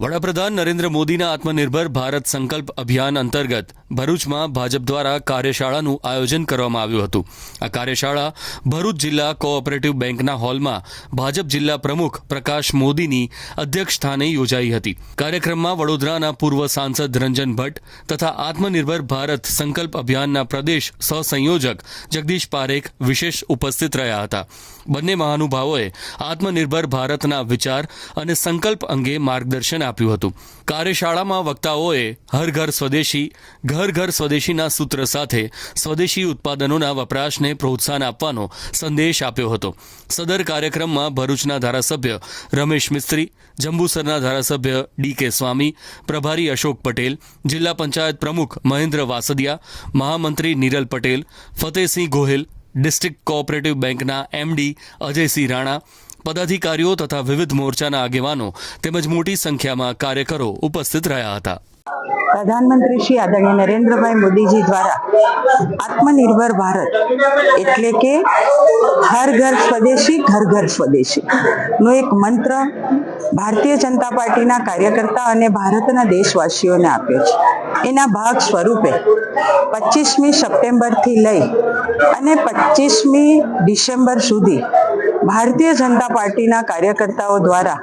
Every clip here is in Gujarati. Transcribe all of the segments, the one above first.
વડાપ્રધાન નરેન્દ્ર મોદીના આત્મનિર્ભર ભારત સંકલ્પ અભિયાન અંતર્ગત ભરૂચમાં ભાજપ દ્વારા કાર્યશાળાનું આયોજન કરવામાં આવ્યું હતું। આ કાર્યશાળા ભરૂચ જિલ્લા કોઓપરેટિવ બેંકના હોલમાં ભાજપ જિલ્લા પ્રમુખ પ્રકાશ મોદીની અધ્યક્ષસ્થાને યોજાઈ હતી। કાર્યક્રમમાં વડોદરાના પૂર્વ સાંસદ રંજન ભટ્ટ તથા આત્મનિર્ભર ભારત સંકલ્પ અભિયાનના પ્રદેશ સહસંયોજક જગદીશ પારેખ વિશેષ ઉપસ્થિત રહ્યા હતા। બંને મહાનુભાવોએ આત્મનિર્ભર ભારતના વિચાર અને સંકલ્પ અંગે માર્ગદર્શન આપ્યું હતું। કાર્યશાળામાં વક્તાઓએ હર ઘર સ્વદેશીના સૂત્ર સાથે સ્વદેશી ઉત્પાદનોના વપરાશને પ્રોત્સાહન આપવાનો સંદેશ આપ્યો હતો। સદર કાર્યક્રમમાં ભરૂચના ધારાસભ્ય રમેશ મિસ્ત્રી, જંબુસરના ધારાસભ્ય ડી.કે. સ્વામી, પ્રભારી અશોક પટેલ, જિલ્લા પંચાયત પ્રમુખ મહેન્દ્ર વાસદિયા, મહામંત્રી નિરલ પટેલ, ફતેહસિંહ ગોહિલ, ડિસ્ટ્રિક્ટ કોઓપરેટિવ બેંકના એમડી અજયસિંહ રાણા, પદાધિકારીઓ તથા વિવિધ મોરચાના આગેવાનો તેમજ મોટી સંખ્યામાં કાર્યકરો ઉપસ્થિત રહ્યા હતા। પ્રધાનમંત્રી શ્રી આદરણીય નરેન્દ્રભાઈ મોદીજી દ્વારા આત્મનિર્ભર ભારત એટલે કે હર ઘર સ્વદેશી ઘર ઘર સ્વદેશી નો એક મંત્ર ભારતીય જનતા પાર્ટીના કાર્યકર્તા અને ભારતના દેશવાસીઓને આપ્યો છે। એના ભાગ સ્વરૂપે 25મી સપ્ટેમ્બરથી લઈ અને 25મી ડિસેમ્બર સુધી ભારતીય જનતા પાર્ટીના કાર્યકર્તાઓ દ્વારા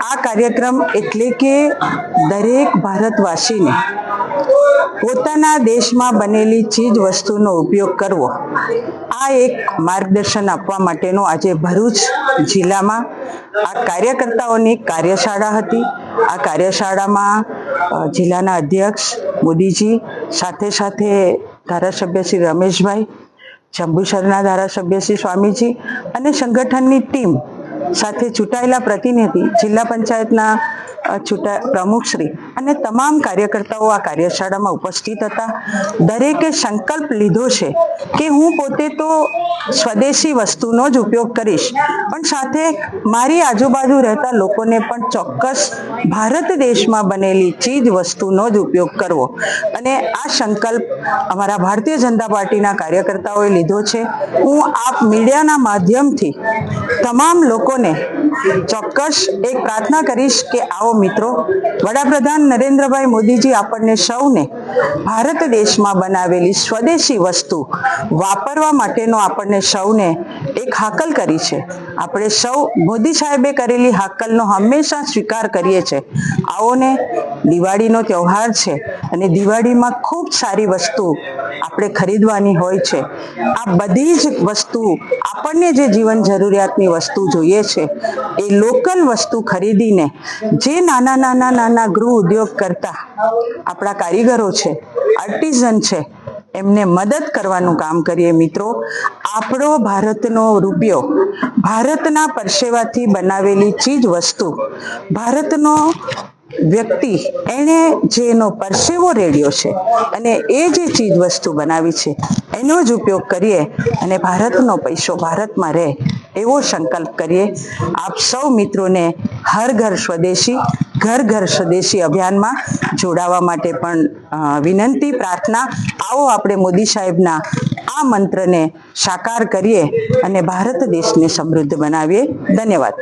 આ કાર્યક્રમ એટલે કે દરેક ભારતવાસીને પોતાના દેશમાં બનેલી ચીજ વસ્તુનો ઉપયોગ કરવો, આ એક માર્ગદર્શન આપવા માટેનો આજે ભરૂચ જિલ્લામાં આ કાર્યકર્તાઓની કાર્યશાળા હતી। આ કાર્યશાળામાં જિલ્લાના અધ્યક્ષ મોદીજી સાથે સાથે ધારાસભ્ય શ્રી રમેશભાઈ, જંબુસરના ધારાસભ્ય શ્રી સ્વામીજી અને સંગઠનની ટીમ સાથે ચૂંટાયેલા પ્રતિનિધિ, જિલ્લા પંચાયતના પ્રમુખશ્રી અને તમામ કાર્યકર્તાઓ આ કાર્યશાળામાં ઉપસ્થિત હતા। દરેકે સંકલ્પ લીધો છે કે હું પોતે તો સ્વદેશી વસ્તુનો જ ઉપયોગ કરીશ, પણ સાથે મારી આજુબાજુ રહેતા લોકોને પણ ચોક્કસ ભારત દેશમાં બનેલી ચીજ વસ્તુનો જ ઉપયોગ કરવો અને આ સંકલ્પ અમારા ભારતીય જનતા પાર્ટીના કાર્યકર્તાઓએ લીધો છે। હું આપ મીડિયાના માધ્યમથી તમામ લોકોને ચોક્કસ એક પ્રાર્થના કરીશ કે આવો મિત્રો, વડાપ્રધાન નરેન્દ્રભાઈ મોદીજી આપણને સૌને ભારત દેશમાં બનાવેલી સ્વદેશી વસ્તુ વાપરવા માટેનો આપણને સૌને એક હાકલ કરી છે। આપણે સૌ મોદી સાહેબે કરેલી હાકલનો હંમેશા સ્વીકાર કરીએ છીએ। આવો ને, દિવાળીનો તહેવાર છે અને દિવાળીમાં ખૂબ સારી વસ્તુ આપણે ખરીદવાની હોય છે। આ બધી જ વસ્તુ આપણને જે જીવન જરૂરિયાતની વસ્તુ જોઈએ છે એ લોકલ વસ્તુ ખરીદીને જે નાના ગૃહ ઉદ્યોગ કરતા આપણા કારીગરો છે, આર્ટિઝન છે, એમને મદદ કરવાનું કામ કરીએ। મિત્રો, આપણો ભારતનો રૂપિયો, ભારતના પરસેવાથી બનાવેલી ચીજ વસ્તુ, ભારતનો વ્યક્તિ એણે જેનો પરસેવો રેડ્યો છે અને એ જે ચીજ વસ્તુ બનાવી છે એનો જ ઉપયોગ કરીએ અને ભારતનો પૈસો ભારતમાં રહે એવો સંકલ્પ કરીએ। આપ સૌ મિત્રોને હર ઘર સ્વદેશી ઘર ઘર સ્વદેશી અભિયાનમાં જોડાવા માટે પણ વિનંતી, પ્રાર્થના। આવો આપણે મોદી સાહેબના આ મંત્રને સાકાર કરીએ અને ભારત દેશને સમૃદ્ધ બનાવીએ। ધન્યવાદ।